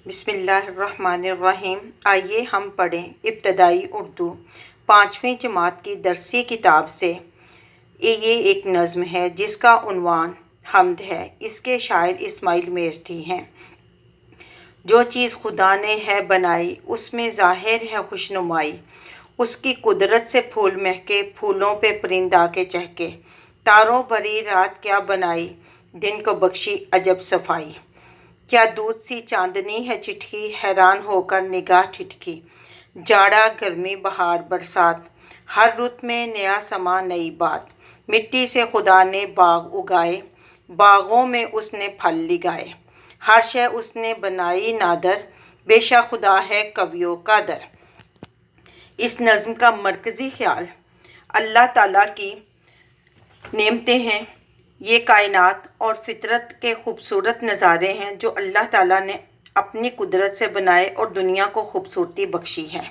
بسم اللہ الرحمن الرحیم۔ آئیے ہم پڑھیں ابتدائی اردو 5ویں جماعت کی درسی کتاب سے۔ یہ ایک نظم ہے جس کا عنوان حمد ہے۔ اس کے شاعر اسماعیل میرٹھی ہیں۔ جو چیز خدا نے ہے بنائی اس میں ظاہر ہے خوشنمائی، اس کی قدرت سے پھول مہکے، پھولوں پہ پرند آ کے چہکے، تاروں بھری رات کیا بنائی، دن کو بخشی عجب صفائی، کیا دودھ سی چاندنی ہے چٹکی، حیران ہو کر نگاہ ٹھٹکی، جاڑا گرمی بہار برسات، ہر رت میں نیا سما نئی بات، مٹی سے خدا نے باغ اگائے، باغوں میں اس نے پھل لگائے، ہر شے اس نے بنائی نادر، بے شک خدا ہے کویوں کا در۔ اس نظم کا مرکزی خیال اللہ تعالیٰ کی نعمتیں ہیں۔ یہ کائنات اور فطرت کے خوبصورت نظارے ہیں جو اللہ تعالیٰ نے اپنی قدرت سے بنائے اور دنیا کو خوبصورتی بخشی ہے۔